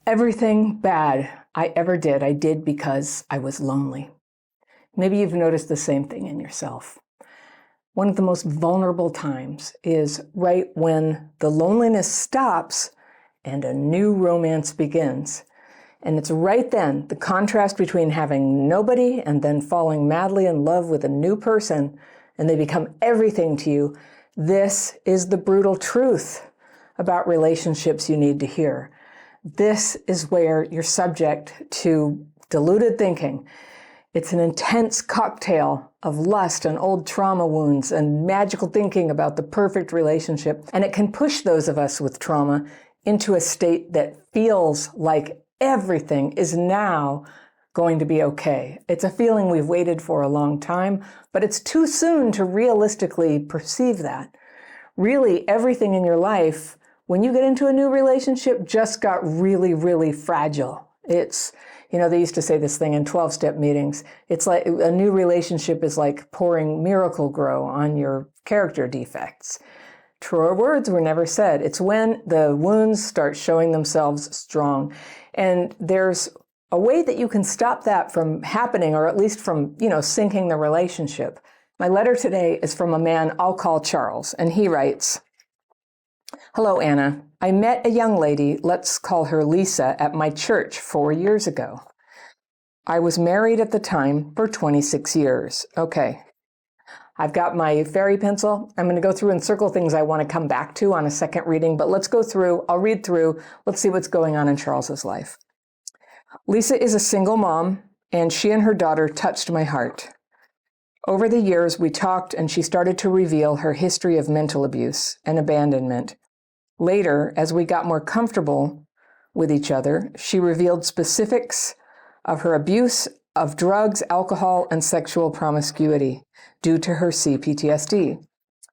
Everything bad I ever did, I did because I was lonely. Maybe you've noticed the same thing in yourself. One of the most vulnerable times is right when the loneliness stops and a new romance begins. And it's right then, the contrast between having nobody and then falling madly in love with a new person, and they become everything to you. This is the brutal truth about relationships you need to hear. This is where you're subject to deluded thinking. It's an intense cocktail of lust and old trauma wounds and magical thinking about the perfect relationship. And it can push those of us with trauma into a state that feels like everything is now going to be okay. It's a feeling we've waited for a long time, but it's too soon to realistically perceive that. Really, everything in your life, when you get into a new relationship, just got really, really fragile. It's, they used to say this thing in 12-step meetings. It's like a new relationship is like pouring Miracle Grow on your character defects. Truer words were never said. It's when the wounds start showing themselves strong. And there's a way that you can stop that from happening, or at least from, sinking the relationship. My letter today is from a man I'll call Charles, and he writes, "Hello, Anna. I met a young lady, let's call her Lisa, at my church 4 years ago. I was married at the time for 26 years. Okay. I've got my fairy pencil. I'm going to go through and circle things I want to come back to on a second reading, but let's go through. I'll read through. Let's see what's going on in Charles's life. Lisa is a single mom, and she and her daughter touched my heart. Over the years, we talked, and she started to reveal her history of mental abuse and abandonment. Later, as we got more comfortable with each other, she revealed specifics of her abuse of drugs, alcohol, and sexual promiscuity due to her CPTSD.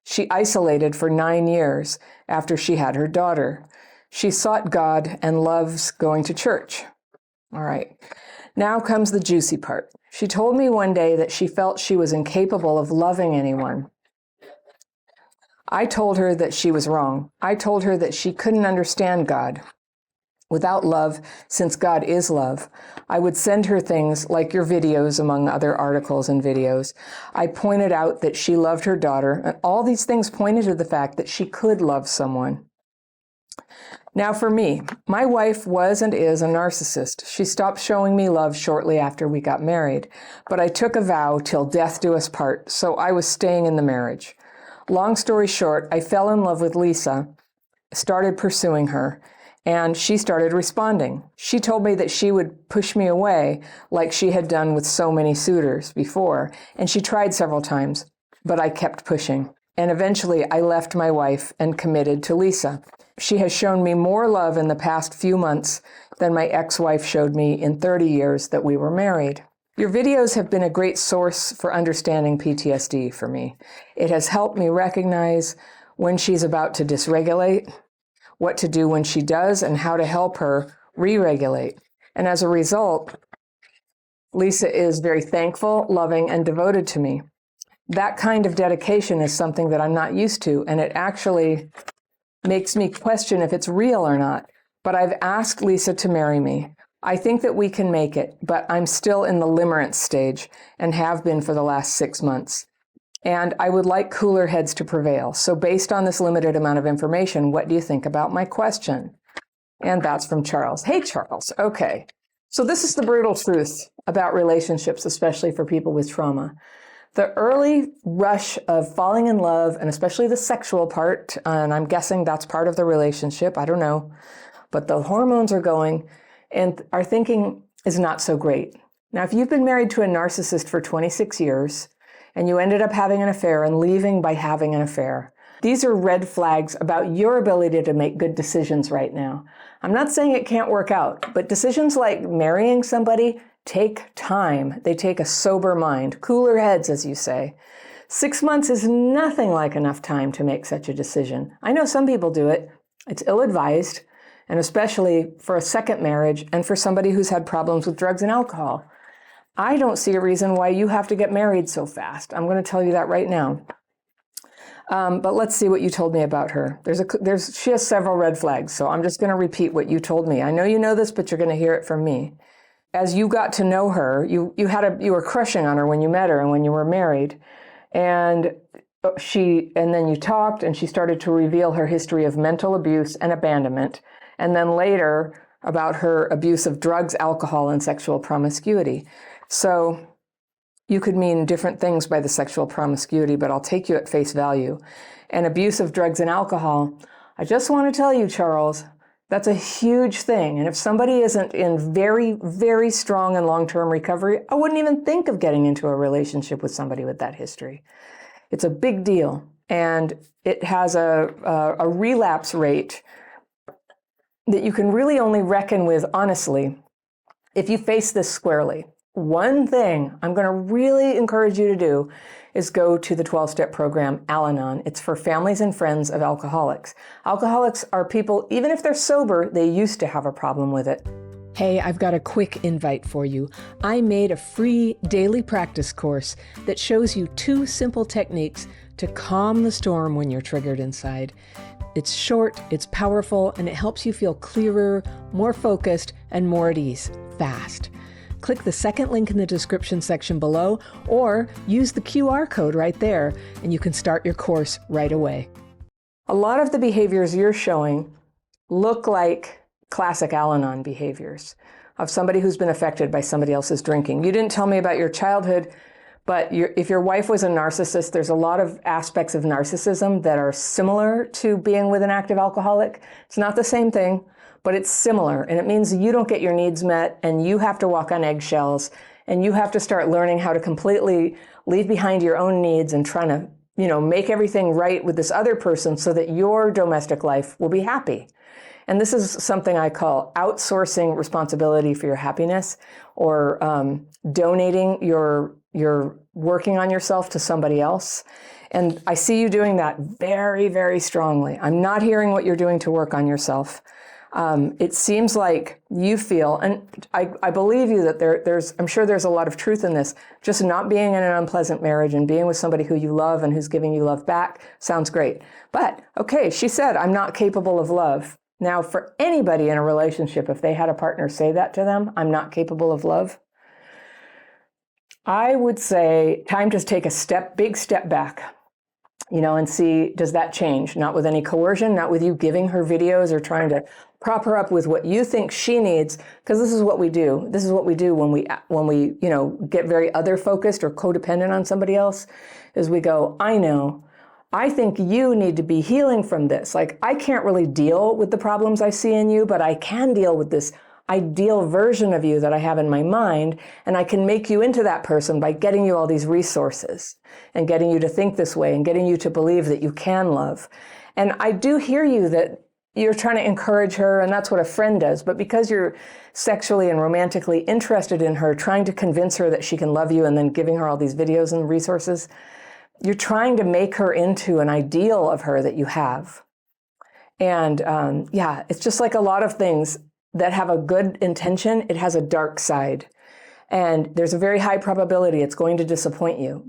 She isolated for 9 years after she had her daughter. She sought God and loves going to church." All right. Now comes the juicy part. She told me one day that she felt she was incapable of loving anyone. I told her that she was wrong. I told her that she couldn't understand God. Without love, since God is love, I would send her things like your videos, among other articles and videos. I pointed out that she loved her daughter, and all these things pointed to the fact that she could love someone. Now for me, my wife was and is a narcissist. She stopped showing me love shortly after we got married, but I took a vow till death do us part, so I was staying in the marriage. Long story short, I fell in love with Lisa, started pursuing her, and she started responding. She told me that she would push me away like she had done with so many suitors before, and she tried several times, but I kept pushing. And eventually I left my wife and committed to Lisa. She has shown me more love in the past few months than my ex-wife showed me in 30 years that we were married. Your videos have been a great source for understanding PTSD for me. It has helped me recognize when she's about to dysregulate, what to do when she does, and how to help her re-regulate. And as a result, Lisa is very thankful, loving, and devoted to me. That kind of dedication is something that I'm not used to, and it actually makes me question if it's real or not. But I've asked Lisa to marry me. I think that we can make it, but I'm still in the limerence stage and have been for the last 6 months. And I would like cooler heads to prevail. So based on this limited amount of information, what do you think about my question? And that's from Charles. Hey, Charles. Okay. So this is the brutal truth about relationships, especially for people with trauma. The early rush of falling in love, and especially the sexual part, and I'm guessing that's part of the relationship, I don't know, but the hormones are going, and our thinking is not so great. Now, if you've been married to a narcissist for 26 years, and you ended up having an affair and leaving by having an affair, these are red flags about your ability to make good decisions right now. I'm not saying it can't work out, but decisions like marrying somebody take time. They take a sober mind, cooler heads, as you say. 6 months is nothing like enough time to make such a decision. I know some people do it. It's ill-advised, and especially for a second marriage and for somebody who's had problems with drugs and alcohol. I don't see a reason why you have to get married so fast. I'm going to tell you that right now. But let's see what you told me about her. She has several red flags, so I'm just going to repeat what you told me. I know you know this, but you're going to hear it from me. As you got to know her, you were crushing on her when you met her and when you were married, and then you talked, and she started to reveal her history of mental abuse and abandonment, and then later about her abuse of drugs, alcohol, and sexual promiscuity. So you could mean different things by the sexual promiscuity, but I'll take you at face value. And abuse of drugs and alcohol, I just want to tell you, Charles, that's a huge thing. And if somebody isn't in very, very strong and long-term recovery, I wouldn't even think of getting into a relationship with somebody with that history. It's a big deal. And it has a relapse rate that you can really only reckon with, honestly, if you face this squarely. One thing I'm going to really encourage you to do is go to the 12-step program, Al-Anon. It's for families and friends of alcoholics. Alcoholics are people, even if they're sober, they used to have a problem with it. Hey, I've got a quick invite for you. I made a free daily practice course that shows you 2 simple techniques to calm the storm when you're triggered inside. It's short, it's powerful, and it helps you feel clearer, more focused, and more at ease, fast. Click the second link in the description section below, or use the QR code right there, and you can start your course right away. A lot of the behaviors you're showing look like classic Al-Anon behaviors of somebody who's been affected by somebody else's drinking. You didn't tell me about your childhood, but if your wife was a narcissist, there's a lot of aspects of narcissism that are similar to being with an active alcoholic. It's not the same thing, but it's similar, and it means you don't get your needs met, and you have to walk on eggshells, and you have to start learning how to completely leave behind your own needs and trying to, make everything right with this other person so that your domestic life will be happy. And this is something I call outsourcing responsibility for your happiness, or donating your working on yourself to somebody else. And I see you doing that very, very strongly. I'm not hearing what you're doing to work on yourself. It seems like you feel, and I believe you that I'm sure there's a lot of truth in this, just not being in an unpleasant marriage and being with somebody who you love and who's giving you love back sounds great. But, okay, she said, I'm not capable of love. Now, for anybody in a relationship, if they had a partner say that to them, I'm not capable of love, I would say time to take a big step back, and see, does that change? Not with any coercion, not with you giving her videos or trying to prop her up with what you think she needs, because this is what we do. This is what we do when we get very other focused or codependent on somebody else, is we go, I think you need to be healing from this. Like, I can't really deal with the problems I see in you, but I can deal with this ideal version of you that I have in my mind, and I can make you into that person by getting you all these resources and getting you to think this way and getting you to believe that you can love. And I do hear you that you're trying to encourage her, and that's what a friend does. But because you're sexually and romantically interested in her, trying to convince her that she can love you and then giving her all these videos and resources, you're trying to make her into an ideal of her that you have. And it's just like a lot of things that have a good intention, it has a dark side. And there's a very high probability it's going to disappoint you.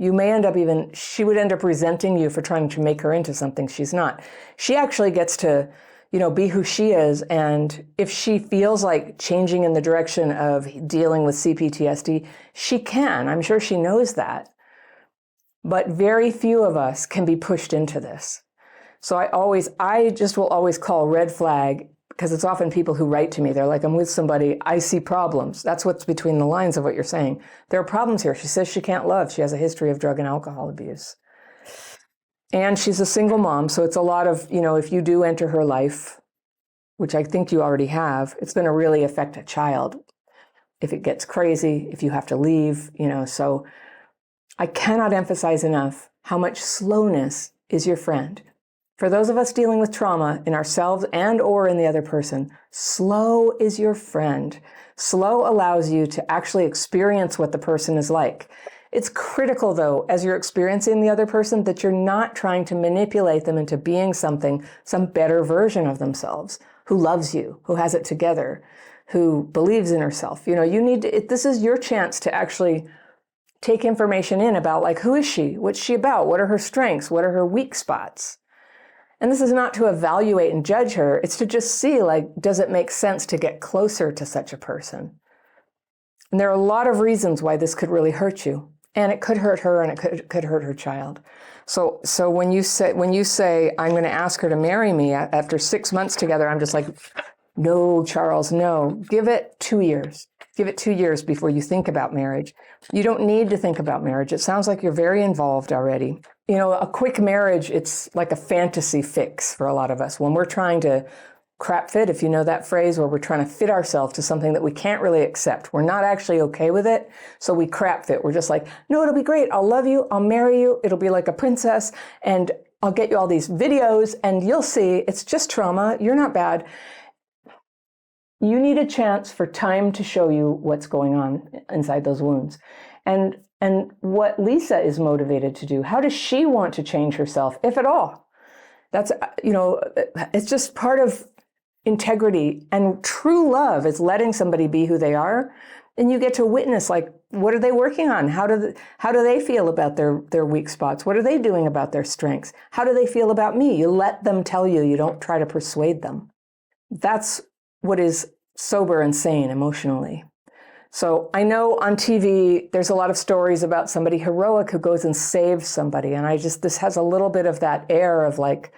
She would end up resenting you for trying to make her into something she's not. She actually gets to, be who she is. And if she feels like changing in the direction of dealing with CPTSD, she can. I'm sure she knows that. But very few of us can be pushed into this. So I just will always call red flag, because it's often people who write to me. They're like, I'm with somebody, I see problems. That's what's between the lines of what you're saying. There are problems here. She says she can't love. She has a history of drug and alcohol abuse. And she's a single mom, so it's a lot of, if you do enter her life, which I think you already have, it's going to really affect a child. If it gets crazy, if you have to leave, so I cannot emphasize enough how much slowness is your friend. For those of us dealing with trauma in ourselves and or in the other person, slow is your friend. Slow allows you to actually experience what the person is like. It's critical, though, as you're experiencing the other person, that you're not trying to manipulate them into being some better version of themselves, who loves you, who has it together, who believes in herself. This is your chance to actually take information in about, like, who is she? What's she about? What are her strengths? What are her weak spots? And this is not to evaluate and judge her. It's to just see, like, does it make sense to get closer to such a person? And there are a lot of reasons why this could really hurt you. And it could hurt her, and it could hurt her child. So when you say, I'm going to ask her to marry me after 6 months together, I'm just like, no, Charles, no. Give it 2 years. Give it 2 years before you think about marriage. You don't need to think about marriage. It sounds like you're very involved already. You know, a quick marriage, it's like a fantasy fix for a lot of us. When we're trying to crap fit, if you know that phrase, where we're trying to fit ourselves to something that we can't really accept. We're not actually okay with it, so we crap fit. We're just like, no, it'll be great. I'll love you. I'll marry you. It'll be like a princess, and I'll get you all these videos, and you'll see it's just trauma. You're not bad. You need a chance for time to show you what's going on inside those wounds. And what Lisa is motivated to do. How does she want to change herself, if at all? That's, you know, it's just part of integrity, and true love is letting somebody be who they are. And you get to witness, like, what are they working on? How do they feel about their weak spots? What are they doing about their strengths? How do they feel about me? You let them tell you. You don't try to persuade them. That's what is sober and sane emotionally. So I know on TV, there's a lot of stories about somebody heroic who goes and saves somebody. And this has a little bit of that air of, like,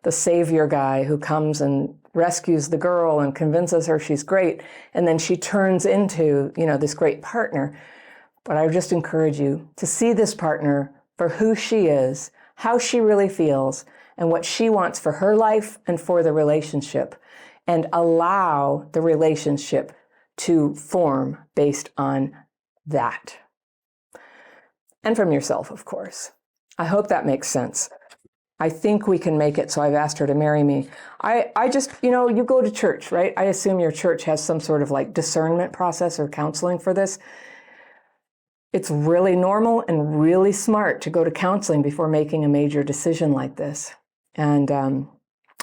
the savior guy who comes and rescues the girl and convinces her she's great. And then she turns into, you know, this great partner. But I would just encourage you to see this partner for who she is, how she really feels, and what she wants for her life and for the relationship. And allow the relationship to form based on that. And from yourself, of course. I hope that makes sense. I think we can make it, so I've asked her to marry me. I just, you know, you go to church, right? I assume your church has some sort of, like, discernment process or counseling for this. It's really normal and really smart to go to counseling before making a major decision like this. And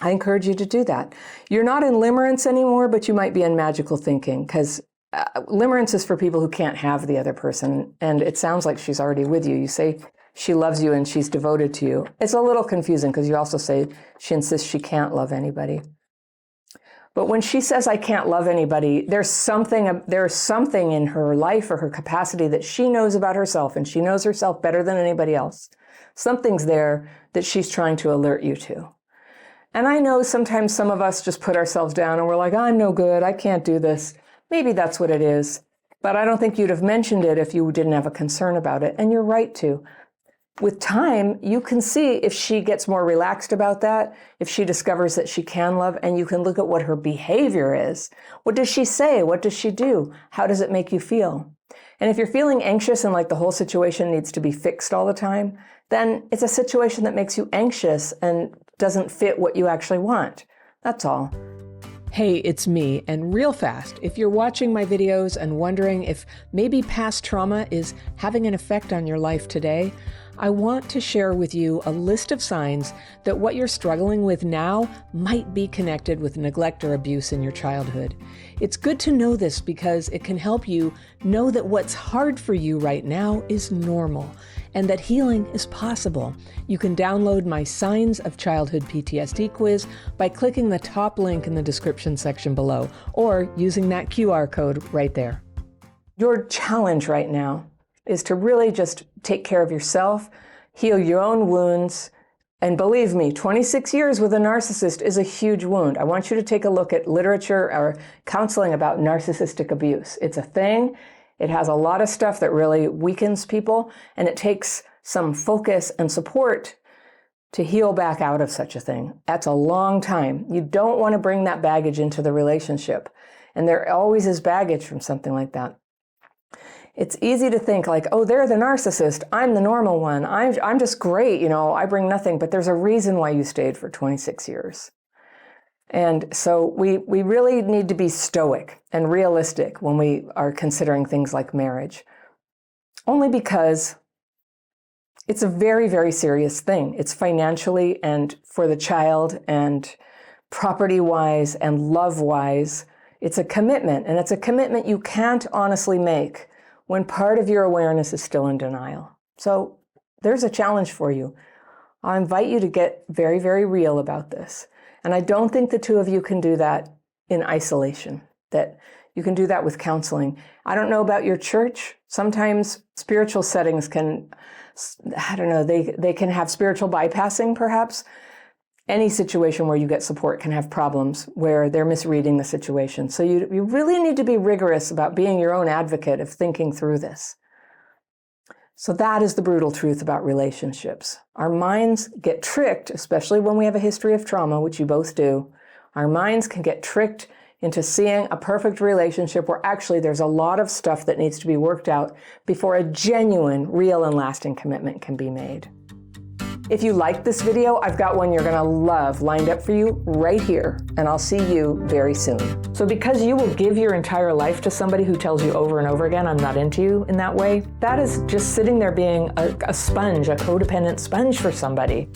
I encourage you to do that. You're not in limerence anymore, but you might be in magical thinking, because limerence is for people who can't have the other person. And it sounds like she's already with you. You say she loves you and she's devoted to you. It's a little confusing because you also say she insists she can't love anybody. But when she says, I can't love anybody, there's something in her life or her capacity that she knows about herself, and she knows herself better than anybody else. Something's there that she's trying to alert you to. And I know sometimes some of us just put ourselves down and we're like, I'm no good, I can't do this. Maybe that's what it is. But I don't think you'd have mentioned it if you didn't have a concern about it. And you're right to. With time, you can see if she gets more relaxed about that, if she discovers that she can love, and you can look at what her behavior is. What does she say? What does she do? How does it make you feel? And if you're feeling anxious and like the whole situation needs to be fixed all the time, then it's a situation that makes you anxious and doesn't fit what you actually want. That's all. Hey, it's me, and real fast, if you're watching my videos and wondering if maybe past trauma is having an effect on your life today, I want to share with you a list of signs that what you're struggling with now might be connected with neglect or abuse in your childhood. It's good to know this because it can help you know that what's hard for you right now is normal and that healing is possible. You can download my Signs of Childhood PTSD quiz by clicking the top link in the description section below or using that QR code right there. Your challenge right now is to really just take care of yourself, heal your own wounds, and believe me, 26 years with a narcissist is a huge wound. I want you to take a look at literature or counseling about narcissistic abuse. It's a thing. It has a lot of stuff that really weakens people, and it takes some focus and support to heal back out of such a thing. That's a long time. You don't want to bring that baggage into the relationship. And there always is baggage from something like that. It's easy to think like, oh, they're the narcissist. I'm the normal one. I'm just great. You know, I bring nothing. But there's a reason why you stayed for 26 years. And so we really need to be stoic and realistic when we are considering things like marriage. Only because it's a very, very serious thing. It's financially and for the child and property-wise and love-wise. It's a commitment. And it's a commitment you can't honestly make when part of your awareness is still in denial. So there's a challenge for you. I invite you to get very, very real about this. And I don't think the two of you can do that in isolation, that you can do that with counseling. I don't know about your church. Sometimes spiritual settings can, I don't know, they can have spiritual bypassing perhaps. Any situation where you get support can have problems where they're misreading the situation. So you really need to be rigorous about being your own advocate of thinking through this. So that is the brutal truth about relationships. Our minds get tricked, especially when we have a history of trauma, which you both do. Our minds can get tricked into seeing a perfect relationship where actually there's a lot of stuff that needs to be worked out before a genuine, real, and lasting commitment can be made. If you liked this video, I've got one you're gonna love lined up for you right here, and I'll see you very soon. So because you will give your entire life to somebody who tells you over and over again, I'm not into you in that way, that is just sitting there being a sponge, a codependent sponge for somebody.